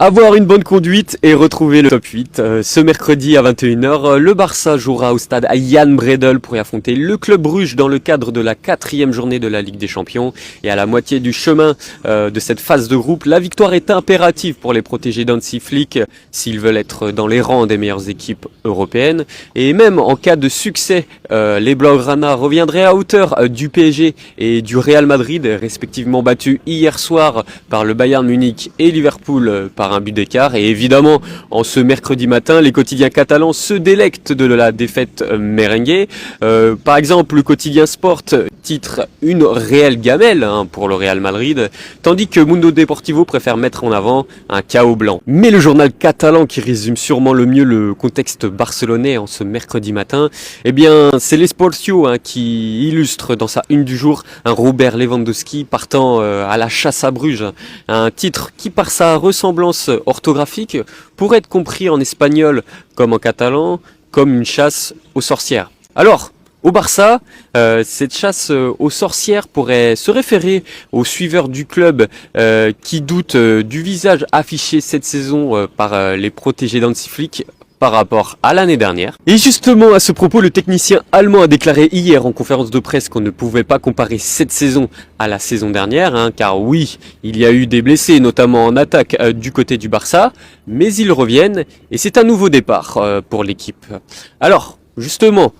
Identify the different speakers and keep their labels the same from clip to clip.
Speaker 1: Avoir une bonne conduite et retrouver le top 8. Ce mercredi à 21h, le Barça jouera au stade à Jan Breidel pour y affronter le Club Bruges dans le cadre de la 4e journée de la Ligue des Champions. Et à la moitié du chemin de cette phase de groupe, la victoire est impérative pour les protégés d'Hansi Flick s'ils veulent être dans les rangs des meilleures équipes européennes. Et même en cas de succès, les Blaugrana reviendraient à hauteur du PSG et du Real Madrid, respectivement battus hier soir par le Bayern Munich et Liverpool par un but d'écart. Et évidemment, en ce mercredi matin, les quotidiens catalans se délectent de la défaite merengue. Par exemple, le quotidien Sport titre une réelle gamelle pour le Real Madrid, tandis que Mundo Deportivo préfère mettre en avant un chaos blanc. Mais le journal catalan qui résume sûrement le mieux le contexte barcelonais en ce mercredi matin, eh bien, c'est l'Esportio qui illustre dans sa une du jour un Robert Lewandowski partant à la chasse à Bruges. Un titre qui, par sa ressemblance orthographique, pourrait être compris en espagnol comme en catalan comme une chasse aux sorcières. Alors, au Barça, cette chasse aux sorcières pourrait se référer aux suiveurs du club qui doutent du visage affiché cette saison par les protégés d'Hansi Flick par rapport à l'année dernière. Et justement, à ce propos, le technicien allemand a déclaré hier en conférence de presse qu'on ne pouvait pas comparer cette saison à la saison dernière, car oui, il y a eu des blessés, notamment en attaque du côté du Barça, mais ils reviennent et c'est un nouveau départ pour l'équipe. Alors, justement,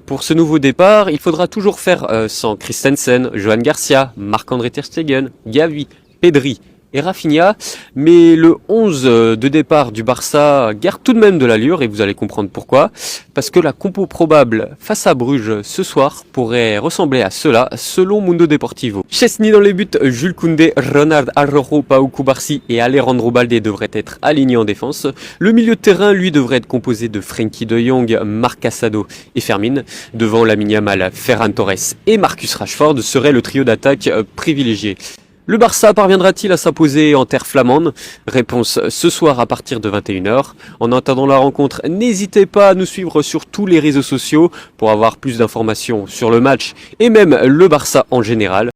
Speaker 1: pour ce nouveau départ, il faudra toujours faire sans Christensen, Johan Garcia, Marc-André ter Stegen, Gavi, Pedri et Rafinha, mais le 11 de départ du Barça garde tout de même de l'allure et vous allez comprendre pourquoi, parce que la compo probable face à Bruges ce soir pourrait ressembler à cela selon Mundo Deportivo. Chesney dans les buts, Jules Koundé, Ronald Araujo, Pau Cubarsí et Alejandro Balde devraient être alignés en défense. Le milieu de terrain, lui, devrait être composé de Frenkie de Jong, Marc Casado et Fermin. Devant Lamine Yamal, Ferran Torres et Marcus Rashford serait le trio d'attaque privilégié. Le Barça parviendra-t-il à s'imposer en terre flamande? Réponse ce soir à partir de 21h. En attendant la rencontre, n'hésitez pas à nous suivre sur tous les réseaux sociaux pour avoir plus d'informations sur le match et même le Barça en général.